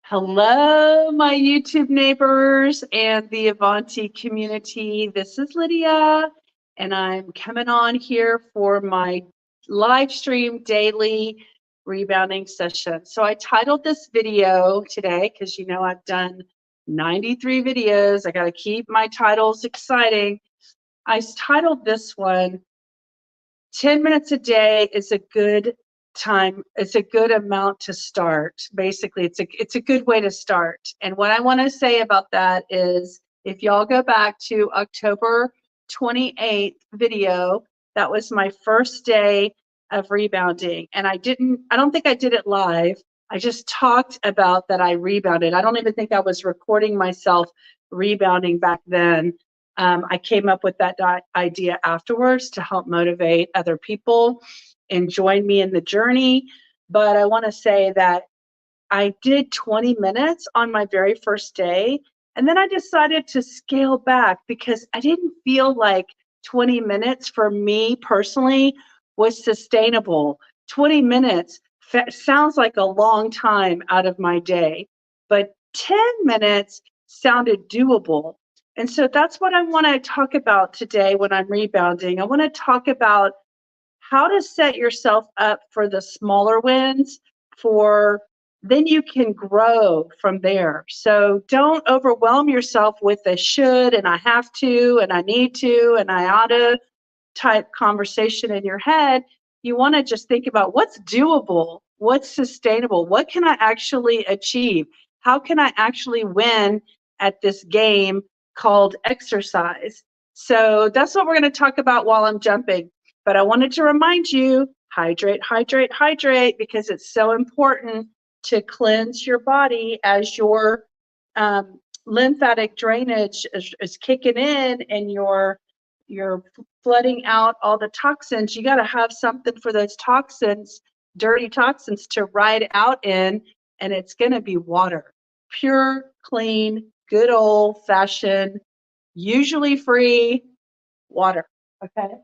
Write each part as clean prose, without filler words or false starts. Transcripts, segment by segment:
Hello, my YouTube neighbors and the Avanti community. This is Lydia, and I'm coming on here for my live stream daily rebounding session. So I titled this video today because I've done 93 videos. I got to keep my titles exciting. I titled this one 10 minutes a day is a good time. It's a good amount to start. Basically, it's a good way to start. And what I want to say about that is if y'all go back to October 28th video, that was my first day of rebounding. And I don't think I did it live. I just talked about that I rebounded. I don't even think I was recording myself rebounding back then. I came up with that idea afterwards to help motivate other people and join me in the journey. But I want to say that I did 20 minutes on my very first day, and then I decided to scale back because I didn't feel like 20 minutes for me personally was sustainable. 20 minutes sounds like a long time out of my day, but 10 minutes sounded doable. And so that's what I want to talk about today when I'm rebounding. I want to talk about how to set yourself up for the smaller wins, then you can grow from there. So don't overwhelm yourself with a should and I have to and I need to and I ought to type conversation in your head. You want to just think about what's doable, what's sustainable, what can I actually achieve? How can I actually win at this game called exercise? So that's what we're going to talk about while I'm jumping. But I wanted to remind you, hydrate, hydrate, hydrate, because it's so important to cleanse your body as your lymphatic drainage is kicking in and you're flooding out all the toxins. You got to have something for those toxins, dirty toxins, to ride out in, and it's going to be water. Pure, clean, good old-fashioned, usually free water, okay?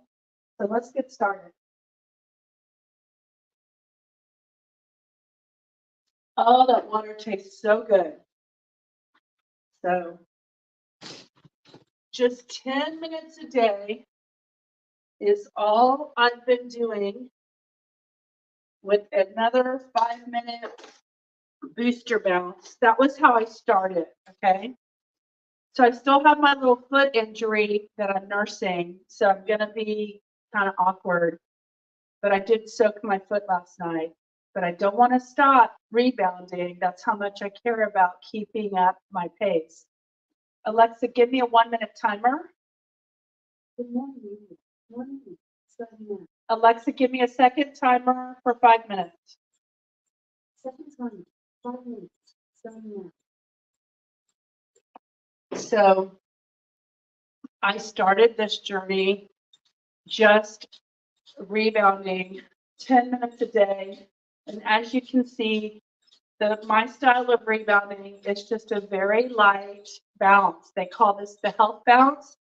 So let's get started. Oh, that water tastes so good. So just 10 minutes a day is all I've been doing with another 5-minute booster bounce. That was how I started, okay? So I still have my little foot injury that I'm nursing, so I'm going to be kind of awkward. But I did soak my foot last night. But I don't want to stop rebounding. That's how much I care about keeping up my pace. Alexa, give me a 1-minute timer. Good morning. Alexa, give me a second timer for 5 minutes. Second timer, 5 minutes, 7 minutes. So I started this journey just rebounding 10 minutes a day. And as you can see, my style of rebounding is just a very light bounce. They call this the health bounce.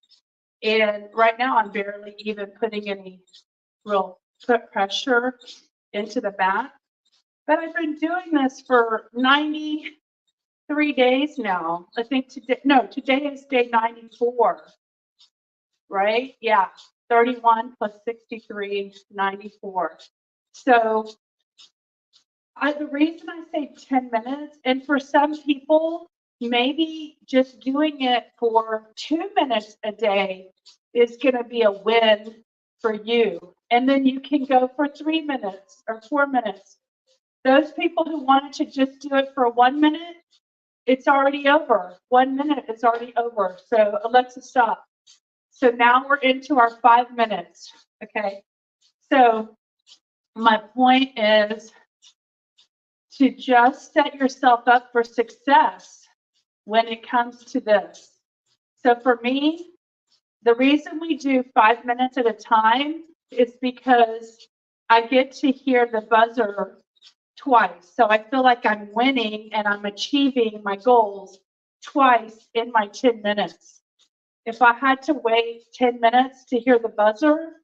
And right now I'm barely even putting any real foot pressure into the mat. But I've been doing this for 93 days now. I think today is day 94, right? Yeah, 31 plus 63, 94. So the reason I say 10 minutes, and for some people, maybe just doing it for 2 minutes a day is going to be a win for you. And then you can go for 3 minutes or 4 minutes. Those people who wanted to just do it for 1 minute, it's already over. 1 minute, it's already over. So Alexa, stop. So now we're into our 5 minutes, okay? So my point is to just set yourself up for success when it comes to this. So for me, the reason we do 5 minutes at a time is because I get to hear the buzzer twice. So I feel like I'm winning and I'm achieving my goals twice in my 10 minutes. If I had to wait 10 minutes to hear the buzzer,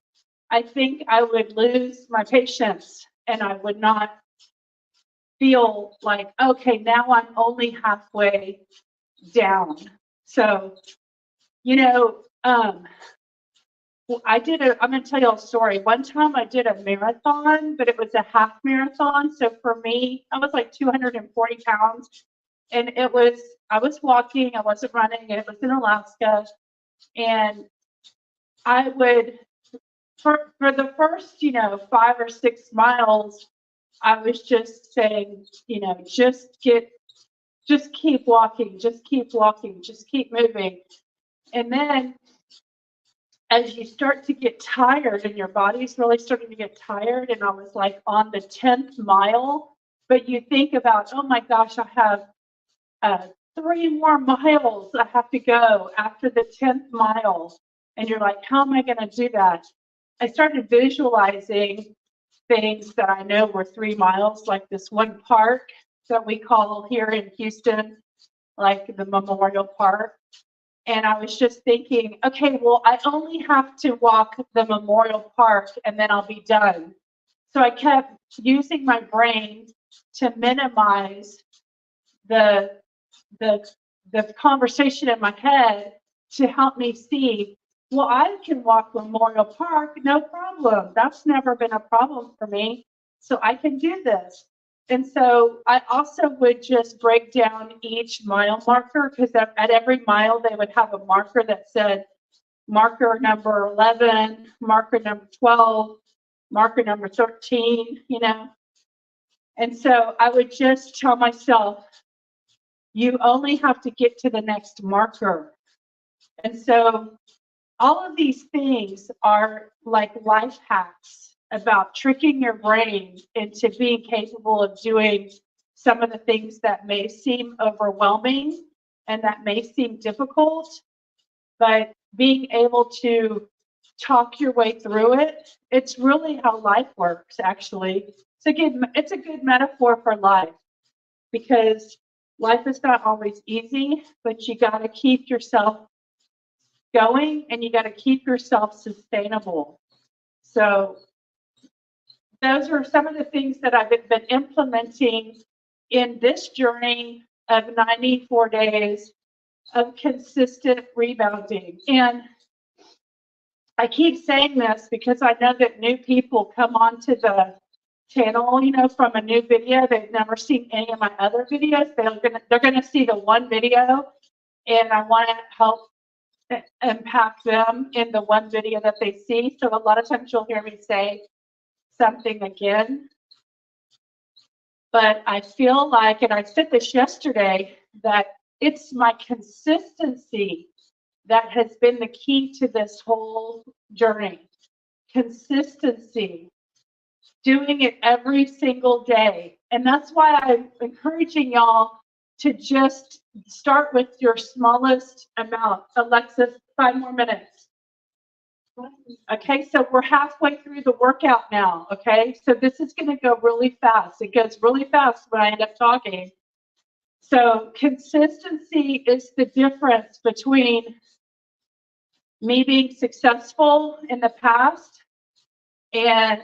I think I would lose my patience and I would not feel like, okay, now I'm only halfway down. So, you know, well, I'm going to tell you a story. One time I did a marathon, but it was a half marathon. So for me, I was like 240 pounds. And I was walking, I wasn't running, and it was in Alaska. And I would, for the first, 5 or 6 miles, I was just saying, just keep walking, just keep walking, just keep moving. And then as you start to get tired and your body's really starting to get tired, and I was like on the 10th mile, but you think about, oh my gosh, I have 3 more miles I have to go after the 10th mile. And you're like, how am I going to do that? I started visualizing things that I know were 3 miles, like this one park that we call here in Houston, like the Memorial Park. And I was just thinking, okay, well, I only have to walk the Memorial Park and then I'll be done. So I kept using my brain to minimize the conversation in my head to help me see, well, I can walk Memorial Park, no problem. That's never been a problem for me. So I can do this. And so I also would just break down each mile marker, because at every mile they would have a marker that said marker number 11, marker number 12, marker number 13, And so I would just tell myself, you only have to get to the next marker. And so all of these things are like life hacks about tricking your brain into being capable of doing some of the things that may seem overwhelming and that may seem difficult, but being able to talk your way through it. It's really how life works, actually. It's a good metaphor for life, because life is not always easy, but you got to keep yourself going and you got to keep yourself sustainable. So those are some of the things that I've been implementing in this journey of 94 days of consistent rebounding. And I keep saying this because I know that new people come onto the channel, from a new video. They've never seen any of my other videos. They're gonna see the one video, and I want to help impact them in the one video that they see. So a lot of times you'll hear me say something again, but I feel like, and I said this yesterday, that it's my consistency that has been the key to this whole journey. Consistency, doing it every single day. And that's why I'm encouraging y'all to just start with your smallest amount. Alexa, 5 more minutes. Okay, so we're halfway through the workout now. Okay, so this is going to go really fast. It goes really fast when I end up talking. So consistency is the difference between me being successful in the past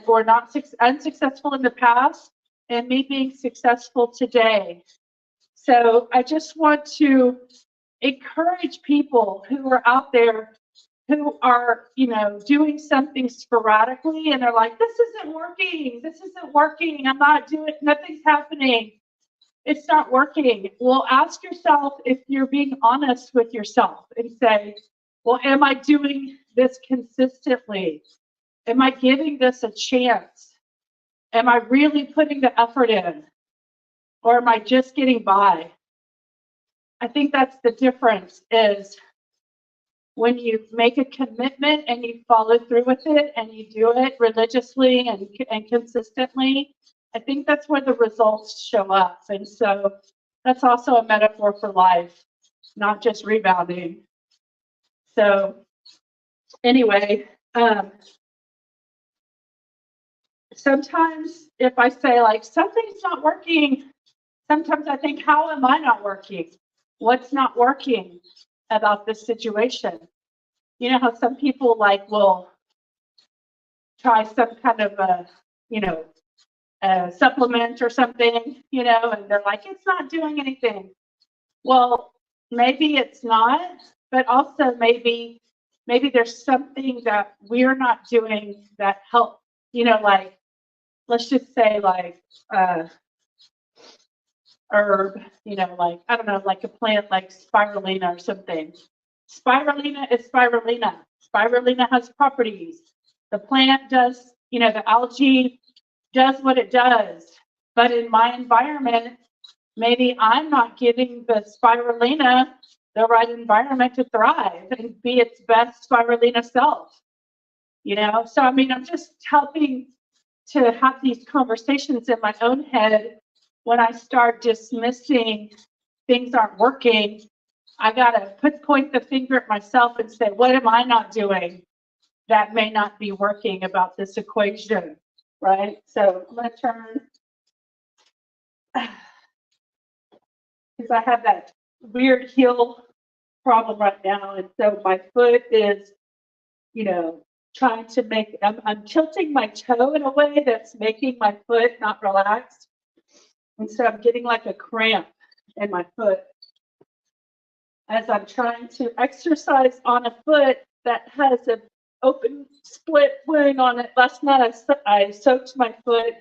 or not unsuccessful in the past, and me being successful today. So I just want to encourage people who are out there who are, doing something sporadically, and they're like, this isn't working, I'm not doing, nothing's happening, it's not working. Well, ask yourself if you're being honest with yourself and say, well, am I doing this consistently? Am I giving this a chance? Am I really putting the effort in? Or am I just getting by? I think that's the difference, is when you make a commitment and you follow through with it and you do it religiously and consistently, I think that's where the results show up. And so that's also a metaphor for life, not just rebounding. So anyway, sometimes if I say like something's not working, sometimes I think, how am I not working? What's not working about this situation? You know how some people will try some kind of a, a supplement or something, you know, and they're like, it's not doing anything. Well, maybe it's not, but also maybe there's something that we're not doing that help, you know, like let's just say like herb, you know, like I don't know, like a plant like spirulina or something. Spirulina is spirulina. Spirulina has properties. The plant does, you know, the algae does what it does. But in my environment, maybe I'm not giving the spirulina the right environment to thrive and be its best spirulina self. You know, so I mean, I'm just helping to have these conversations in my own head. When I start dismissing things aren't working, I gotta point the finger at myself and say, what am I not doing that may not be working about this equation, right? So I'm gonna turn, because I have that weird heel problem right now, and so my foot is, you know, trying to make, I'm tilting my toe in a way that's making my foot not relaxed. And so I'm getting like a cramp in my foot as I'm trying to exercise on a foot that has an open split wound on it. Last night I soaked my foot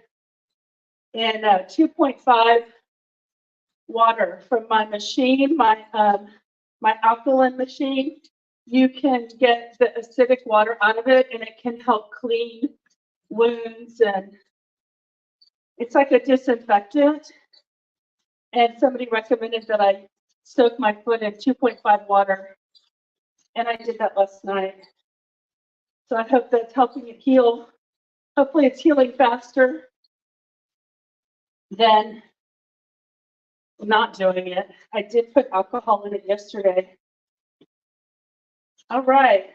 in 2.5 water from my machine, my alkaline machine. You can get the acidic water out of it, and it can help clean wounds, and it's like a disinfectant. And somebody recommended that I soak my foot in 2.5 water, and I did that last night. So I hope that's helping it heal. Hopefully it's healing faster than not doing it. I did put alcohol in it yesterday. All right.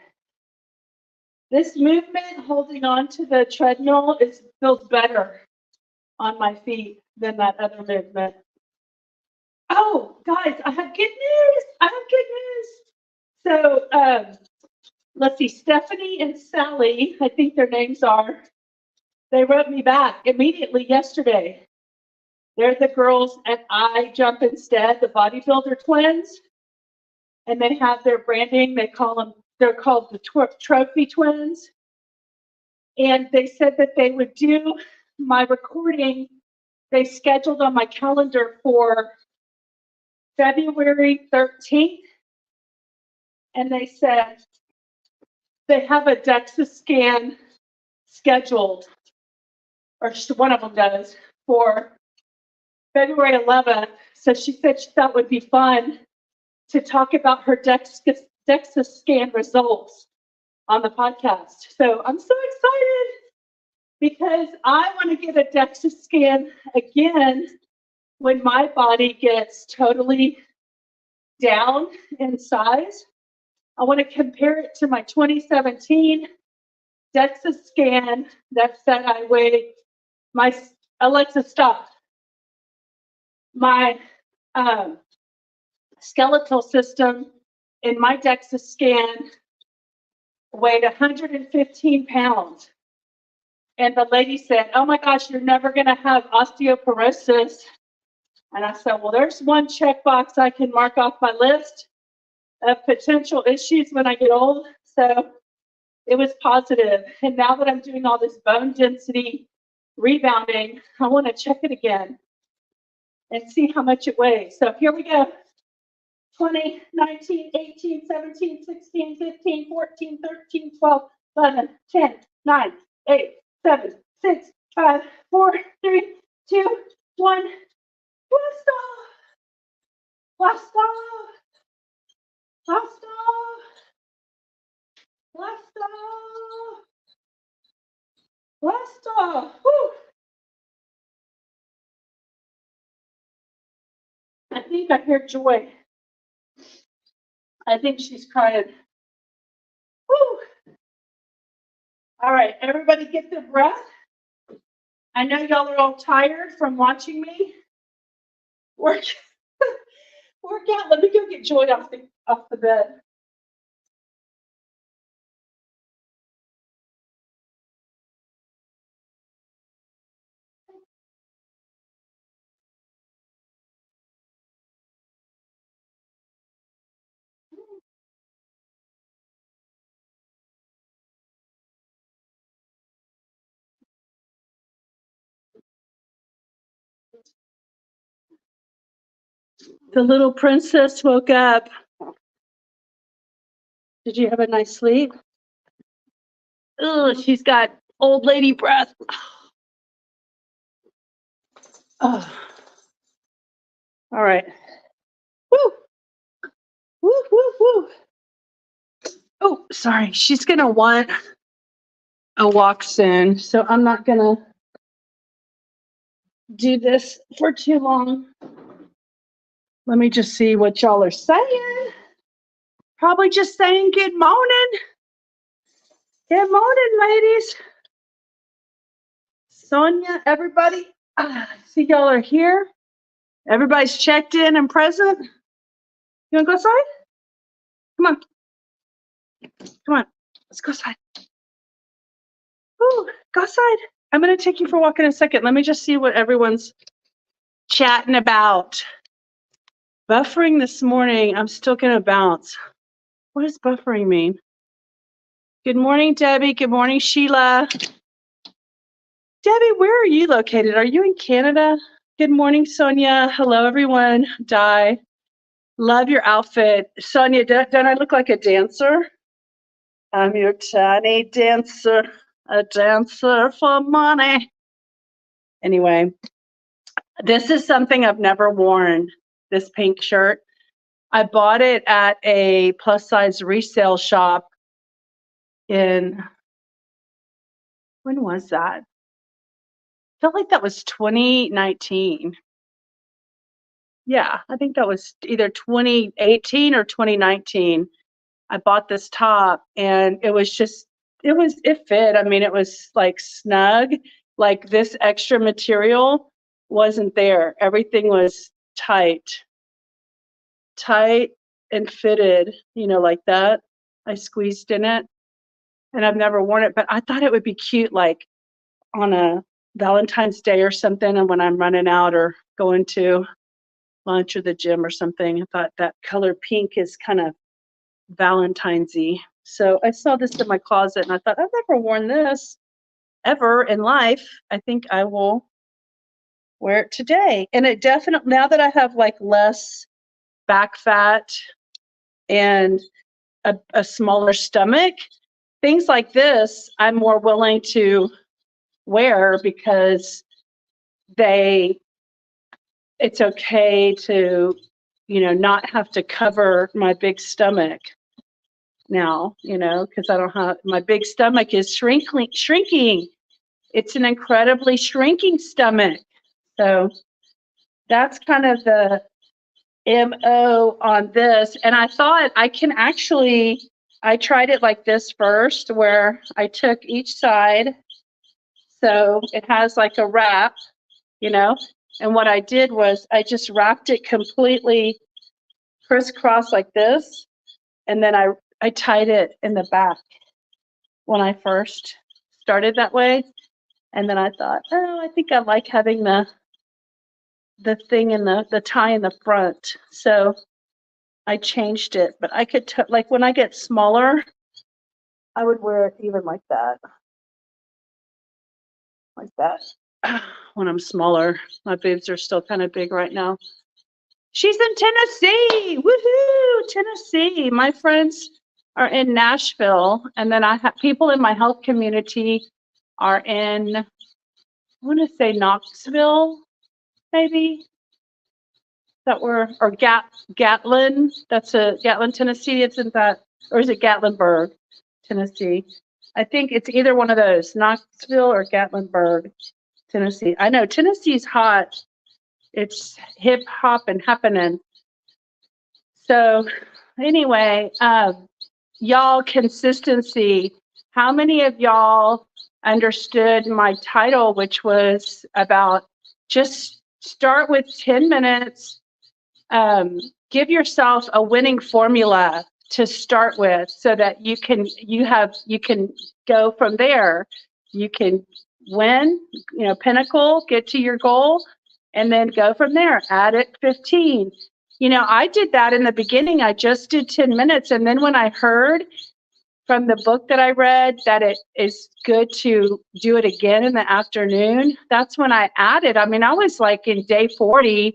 This movement, holding on to the treadmill, feels better on my feet than that other movement. Oh, guys, I have good news. So let's see, Stephanie and Sally, I think their names are, they wrote me back immediately yesterday. They're the girls at I Jump Instead, the bodybuilder twins. And they have their branding, they're called the Trophy Twins. And they said that they would do my recording. They scheduled on my calendar for February 13th. And they said they have a DEXA scan scheduled, or one of them does, for February 11th. So she said she thought it would be fun to talk about her DEXA scan results on the podcast. So I'm so excited because I want to get a DEXA scan again when my body gets totally down in size. I want to compare it to my 2017 DEXA scan that said I weighed my, Alexa, stop. My skeletal system in my DEXA scan weighed 115 pounds. And the lady said, oh my gosh, you're never going to have osteoporosis. And I said, well, there's one checkbox I can mark off my list of potential issues when I get old. So it was positive. And now that I'm doing all this bone density rebounding, I want to check it again and see how much it weighs. So here we go. 20, 19, 18, 17, 16, 15, 14, 13, 12, 11, 10, 9, 8, 7, 6, 5, 4, 3, 2, 1. Blast off! Blast off! Blast off! Blast off! Blast off! Woo! I think I hear Joy. I think she's crying. Woo! All right, everybody get their breath. I know y'all are all tired from watching me work out. Let me go get Joy off the bed. The little princess woke up. Did you have a nice sleep? Ugh, she's got old lady breath. Oh. All right. Woo! Woo, woo, woo. Oh, sorry. She's going to want a walk soon, so I'm not going to do this for too long. Let me just see what y'all are saying. Probably just saying good morning. Good morning, ladies. Sonia, everybody. I see y'all are here. Everybody's checked in and present. You want to go outside? Come on. Come on. Let's go outside. Ooh, go outside. I'm going to take you for a walk in a second. Let me just see what everyone's chatting about. Buffering this morning. I'm still going to bounce. What does buffering mean? Good morning, Debbie. Good morning, Sheila. Debbie, where are you located? Are you in Canada? Good morning, Sonia. Hello, everyone. Di. Love your outfit. Sonia, don't I look like a dancer? I'm your tiny dancer, a dancer for money. Anyway, this is something I've never worn, this pink shirt. I bought it at a plus size resale shop in, when was that? Felt like that was 2019. Yeah, I think that was either 2018 or 2019. I bought this top and it was just, it fit. I mean, it was like snug, like this extra material wasn't there. Everything was tight and fitted, you know, like that. I squeezed in it and I've never worn it, but I thought it would be cute, like on a Valentine's Day or something. And when I'm running out or going to lunch or the gym or something, I thought that color pink is kind of Valentine's-y. So I saw this in my closet and I thought, I've never worn this ever in life. I think I will wear it today. And it definitely, now that I have like less back fat and a smaller stomach, things like this, I'm more willing to wear because it's okay to, you know, not have to cover my big stomach now, you know, because I don't have, my big stomach is shrinking. It's an incredibly shrinking stomach. So that's kind of the MO on this. And I thought I tried it like this first, where I took each side. So it has like a wrap, you know, and what I did was I just wrapped it completely crisscross like this. And then I tied it in the back when I first started that way. And then I thought, oh, I think I like having the thing in the tie in the front. So I changed it, but I could, like when I get smaller, I would wear it even like that. Like that. When I'm smaller, my boobs are still kind of big right now. She's in Tennessee. Woohoo! Tennessee. My friends are in Nashville. And then I have people in my health community are in, I want to say Knoxville, maybe. Or Gatlin. That's Gatlin, Tennessee. Isn't that, or is it Gatlinburg, Tennessee? I think it's either one of those, Knoxville or Gatlinburg, Tennessee. I know Tennessee's hot. It's hip hop and happening. So anyway, y'all, consistency. How many of y'all understood my title, which was about just start with 10 minutes, give yourself a winning formula to start with so that you can go from there. You can win, you know, pinnacle, get to your goal, and then go from there. Add it 15. You know, I did that in the beginning. I just did 10 minutes. And then when I heard from the book that I read that it is good to do it again in the afternoon, that's when I added. I mean, I was like in day 40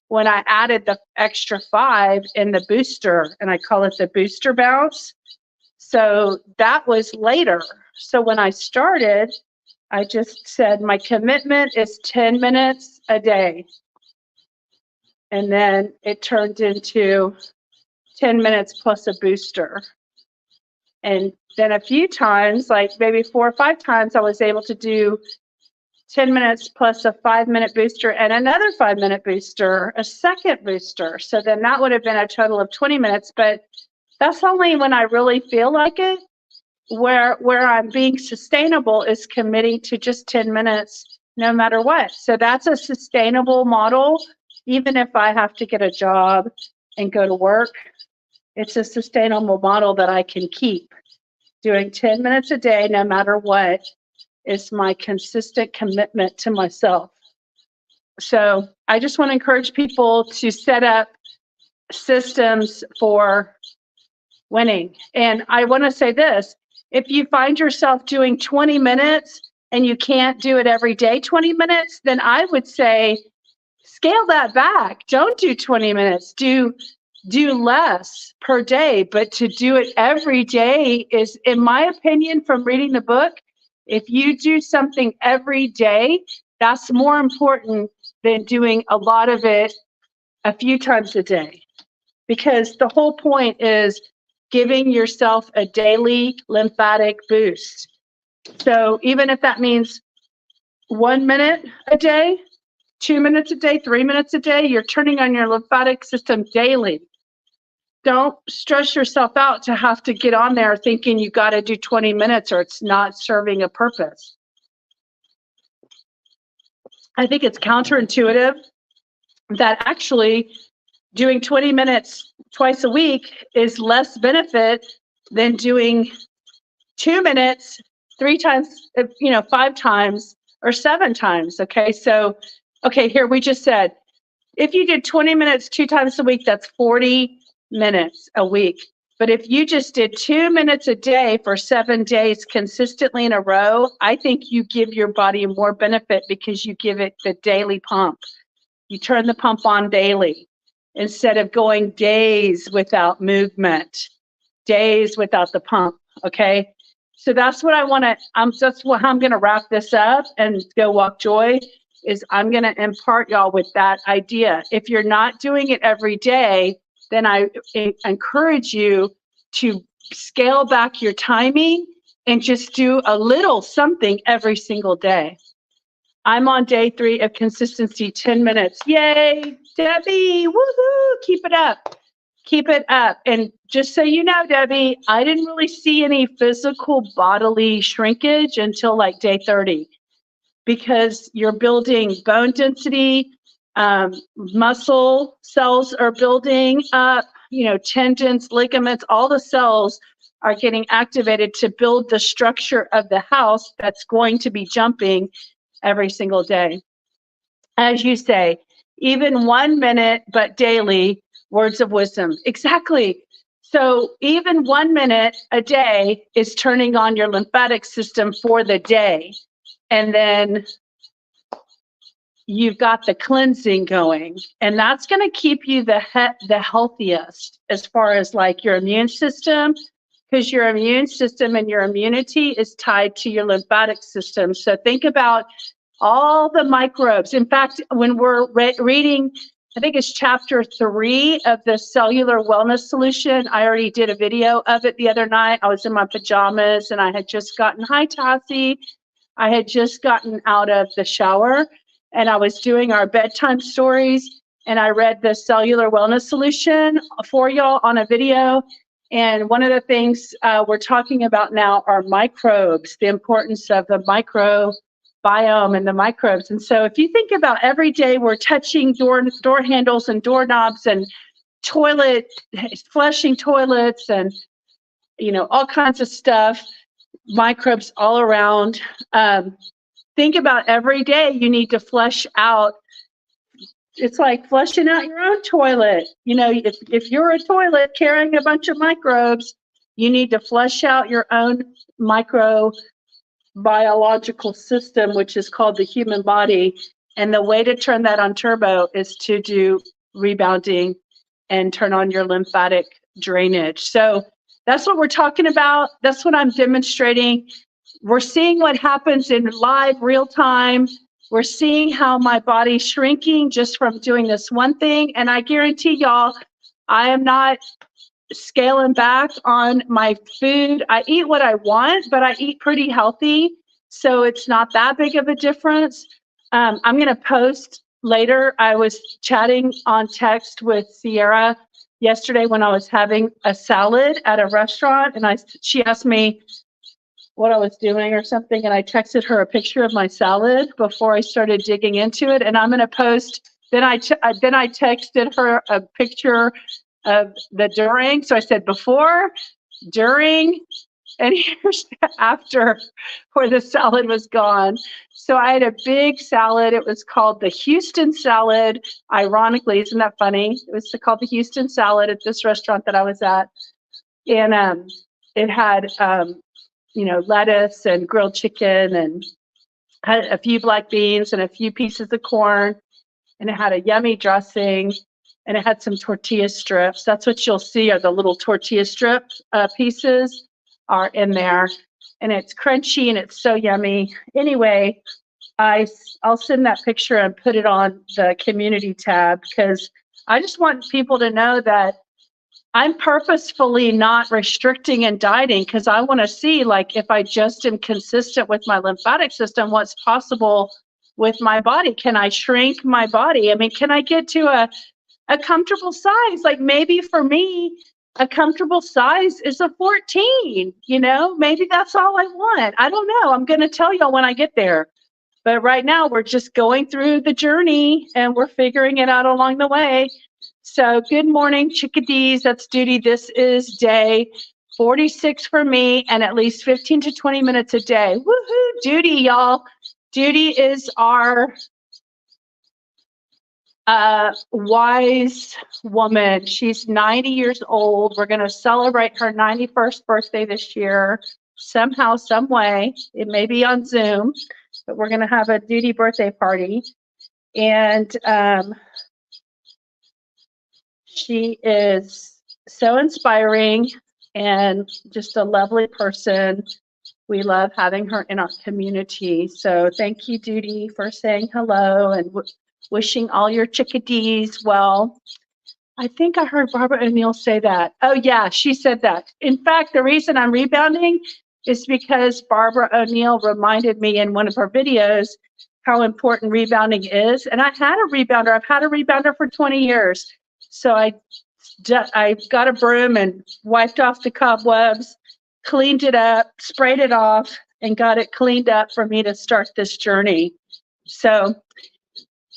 when I added the extra 5 in the booster, and I call it the booster bounce. So that was later. So when I started, I just said my commitment is 10 minutes a day. And then it turned into 10 minutes plus a booster. And then a few times, like maybe 4 or 5 times, I was able to do 10 minutes plus a 5-minute booster and another 5-minute booster, a second booster. So then that would have been a total of 20 minutes. But that's only when I really feel like it. Where I'm being sustainable is committing to just 10 minutes no matter what. So that's a sustainable model. Even if I have to get a job and go to work, it's a sustainable model that I can keep. Doing 10 minutes a day no matter what is my consistent commitment to myself. So I just want to encourage people to set up systems for winning. And I want to say this, if you find yourself doing 20 minutes and you can't do it every day, 20 minutes, then I would say scale that back. Don't do 20 minutes. Do less per day, but to do it every day is, in my opinion, from reading the book, if you do something every day, that's more important than doing a lot of it a few times a day. Because the whole point is giving yourself a daily lymphatic boost. So even if that means 1 minute a day, 2 minutes a day, 3 minutes a day, you're turning on your lymphatic system daily. Don't stress yourself out to have to get on there thinking you got to do 20 minutes or it's not serving a purpose. I think it's counterintuitive that actually doing 20 minutes twice a week is less benefit than doing 2 minutes 3 times, 5 times or 7 times. Okay, so, here we just said, if you did 20 minutes 2 times a week, that's 40 minutes a week. But if you just did 2 minutes a day for 7 days consistently in a row, I think you give your body more benefit because you give it the daily pump. You turn the pump on daily instead of going days without movement, days without the pump. Okay. So that's what I want to, that's how I'm going to wrap this up and go walk joy, is I'm going to impart y'all with that idea. If you're not doing it every day, then I encourage you to scale back your timing and just do a little something every single day. I'm on day 3 of consistency, 10 minutes. Yay, Debbie, woohoo, keep it up. Keep it up. And just so you know, Debbie, I didn't really see any physical bodily shrinkage until like day 30, because you're building bone density, muscle cells are building up, tendons, ligaments, all the cells are getting activated to build the structure of the house that's going to be jumping every single day. As you say, even 1 minute, but daily, words of wisdom. Exactly. So even 1 minute a day is turning on your lymphatic system for the day. And then you've got the cleansing going, and that's going to keep you the healthiest as far as like your immune system, because your immune system and your immunity is tied to your lymphatic system. So think about all the microbes. In fact, when we're reading, I think it's chapter 3 of the Cellular Wellness Solution. I already did a video of it the other night. I was in my pajamas and I had just gotten, hi Tassie, I had just gotten out of the shower and I was doing our bedtime stories, and I read the Cellular Wellness Solution for y'all on a video. And one of the things we're talking about now are microbes, the importance of the microbiome and the microbes. And so if you think about every day we're touching door handles and doorknobs and flushing toilets and, all kinds of stuff, microbes all around. Think about every day you need to flush out. It's like flushing out your own toilet. If you're a toilet carrying a bunch of microbes, you need to flush out your own microbiological system, which is called the human body. And the way to turn that on turbo is to do rebounding and turn on your lymphatic drainage. So that's what we're talking about. That's what I'm demonstrating. We're seeing what happens in live real time. We're seeing how my body's shrinking just from doing this one thing. And I guarantee y'all, I am not scaling back on my food. I eat what I want, but I eat pretty healthy. So it's not that big of a difference. I'm going to post later. I was chatting on text with Sierra yesterday when I was having a salad at a restaurant, and she asked me what I was doing or something, and I texted her a picture of my salad before I started digging into it. And I'm going to post. Then I texted her a picture of the during. So I said before, during, and here's the after, where the salad was gone. So I had a big salad. It was called the Houston salad. Ironically, isn't that funny? It was called the Houston salad at this restaurant that I was at. And it had, lettuce and grilled chicken, and had a few black beans and a few pieces of corn. And it had a yummy dressing, and it had some tortilla strips. That's what you'll see are the little tortilla strip pieces are in there. And it's crunchy and it's so yummy. Anyway, I'll send that picture and put it on the community tab, because I just want people to know that I'm purposefully not restricting and dieting, because I want to see, like, if I just am consistent with my lymphatic system, what's possible with my body. Can I shrink my body? I mean, can I get to a comfortable size? Like, maybe for me, a comfortable size is a 14, maybe that's all I want. I don't know. I'm going to tell y'all when I get there. But right now we're just going through the journey and we're figuring it out along the way. So good morning, chickadees. That's Duty. This is day 46 for me, and at least 15 to 20 minutes a day. Woohoo, Duty, y'all. Duty is our wise woman. She's 90 years old. We're going to celebrate her 91st birthday this year, somehow, some way. It may be on Zoom, but we're going to have a Duty birthday party. And she is so inspiring and just a lovely person. We love having her in our community. So thank you, Duty, for saying hello and wishing all your chickadees well. I think I heard Barbara O'Neill say that. Oh, yeah, she said that. In fact, the reason I'm rebounding is because Barbara O'Neill reminded me in one of her videos how important rebounding is. And I had a rebounder. I've had a rebounder for 20 years. So I got a broom and wiped off the cobwebs, cleaned it up, sprayed it off, and got it cleaned up for me to start this journey. So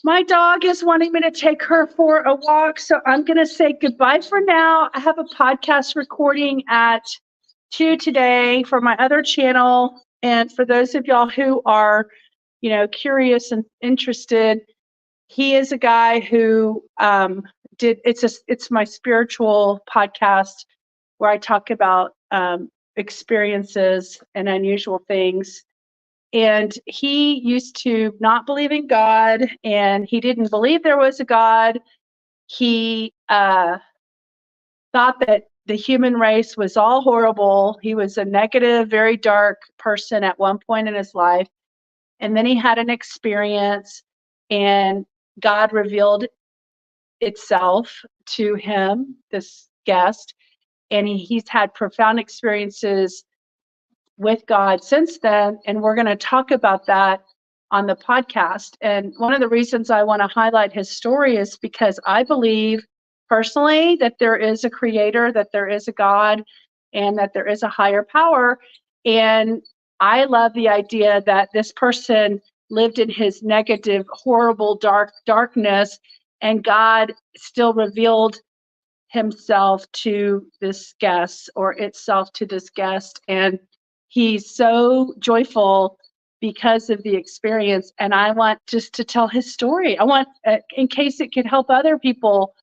my dog is wanting me to take her for a walk, so I'm going to say goodbye for now. I have a podcast recording at 2 today for my other channel. And for those of y'all who are, curious and interested, he is a guy who it's my spiritual podcast where I talk about experiences and unusual things. And he used to not believe in God, and he didn't believe there was a God. He thought that the human race was all horrible. He was a negative, very dark person at one point in his life. And then he had an experience, and God revealed itself to him, this guest, and he's had profound experiences with God since then, and we're going to talk about that on the podcast. And one of the reasons I want to highlight his story is because I believe personally that there is a creator, that there is a God, and that there is a higher power. And I love the idea that this person lived in his negative, horrible, darkness, and God still revealed himself to this guest, or itself to this guest. And he's so joyful because of the experience. And I want just to tell his story. I want, in case it could help other people,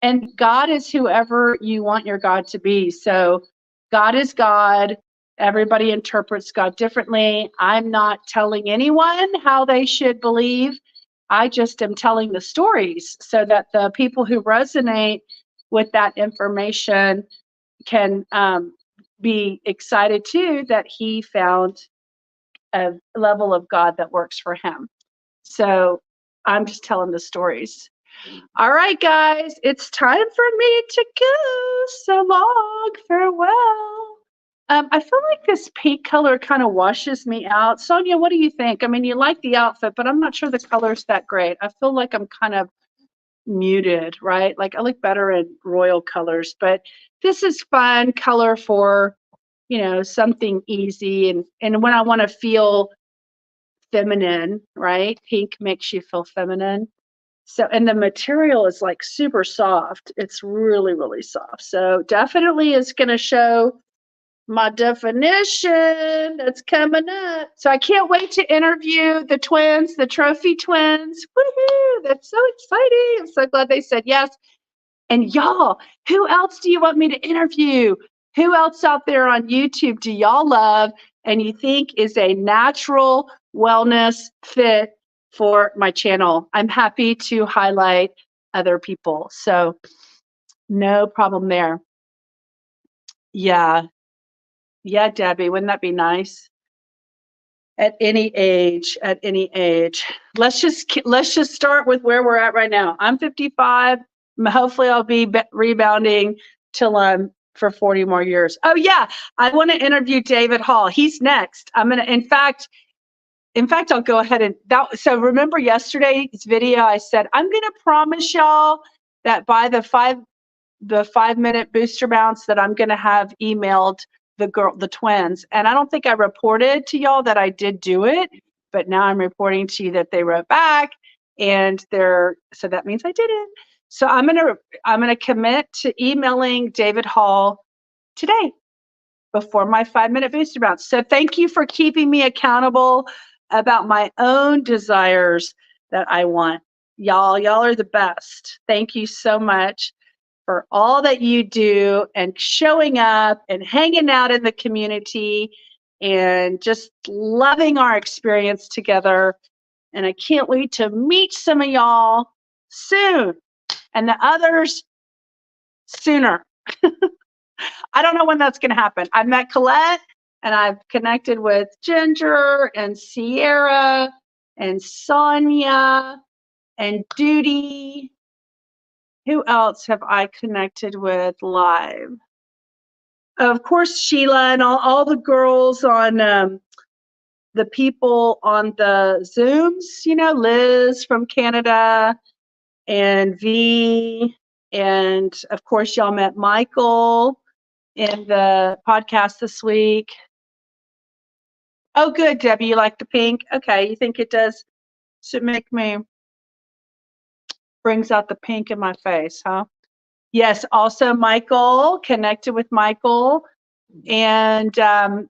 and God is whoever you want your God to be. So God is God. Everybody interprets God differently. I'm not telling anyone how they should believe. I just am telling the stories so that the people who resonate with that information can be excited too that he found a level of God that works for him. So I'm just telling the stories. All right, guys, it's time for me to go. So long, farewell. I feel like this pink color kind of washes me out. Sonia, what do you think? I mean, you like the outfit, but I'm not sure the color's that great. I feel like I'm kind of muted, right? Like I look better in royal colors, but this is fun color for, something easy. And when I want to feel feminine, right? Pink makes you feel feminine. So, and the material is like super soft. It's really, really soft. So definitely is going to show my definition that's coming up. So I can't wait to interview the twins, the trophy twins. Woohoo! That's so exciting. I'm so glad they said yes. And y'all, who else do you want me to interview? Who else out there on YouTube do y'all love and you think is a natural wellness fit for my channel? I'm happy to highlight other people. So no problem there. Yeah. Yeah, Debbie, wouldn't that be nice? At any age, at any age. Let's just start with where we're at right now. I'm 55. Hopefully I'll be rebounding till I'm for 40 more years. Oh yeah, I want to interview David Hall. He's next. I'm going to, in fact, I'll go ahead and so remember yesterday's video, I said, I'm going to promise y'all that by the 5-minute booster bounce that I'm going to have emailed the twins. And I don't think I reported to y'all that I did do it, but now I'm reporting to you that they wrote back and so that means I did it. So I'm going to commit to emailing David Hall today before my 5-minute booster bounce. So thank you for keeping me accountable about my own desires that I want. Y'all are the best. Thank you so much for all that you do and showing up and hanging out in the community and just loving our experience together. And I can't wait to meet some of y'all soon and the others sooner. I don't know when that's going to happen. I've met Colette and I've connected with Ginger and Sierra and Sonia and Duty. Who else have I connected with live? Of course, Sheila and all the girls on the people on the Zooms, Liz from Canada and V. And of course, y'all met Michael in the podcast this week. Oh, good, Debbie, you like the pink? Okay, you think it does should make me, brings out the pink in my face, huh? Yes, also Michael, connected with Michael. And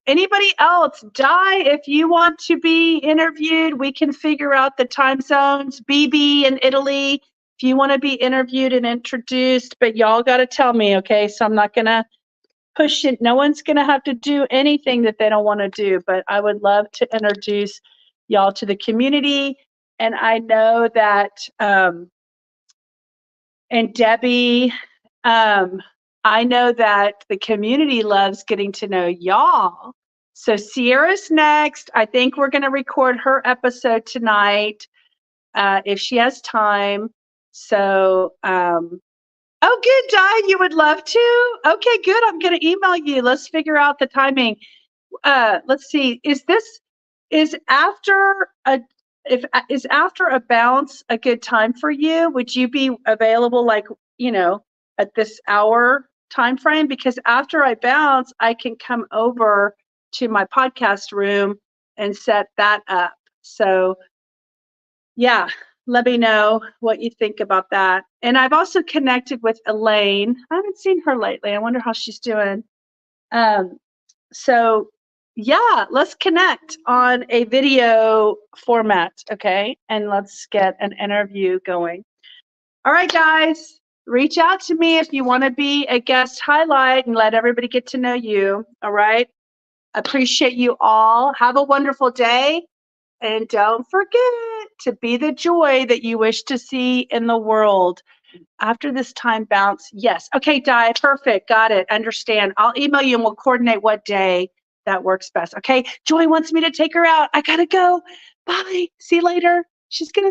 anybody else, if you want to be interviewed, we can figure out the time zones. BB in Italy, if you want to be interviewed and introduced, but y'all got to tell me, okay? So I'm not going to push it. No one's going to have to do anything that they don't want to do, but I would love to introduce y'all to the community. And I know that, and Debbie, I know that the community loves getting to know y'all. So Sierra's next. I think we're going to record her episode tonight if she has time. So, oh, good, Di, you would love to? Okay, good. I'm going to email you. Let's figure out the timing. Let's see. Is after a bounce a good time for you? Would you be available at this hour time frame? Because after I bounce, I can come over to my podcast room and set that up. So yeah, let me know what you think about that. And I've also connected with Elaine. I haven't seen her lately. I wonder how she's doing. So yeah, let's connect on a video format, okay? And let's get an interview going. All right, guys, reach out to me if you want to be a guest highlight and let everybody get to know you, all right? Appreciate you all. Have a wonderful day. And don't forget to be the joy that you wish to see in the world. After this time bounce, yes. Okay, Di, perfect. Got it. Understand. I'll email you and we'll coordinate what day that works best. Okay, Joy wants me to take her out. I gotta go. Bye. See you later. She's gonna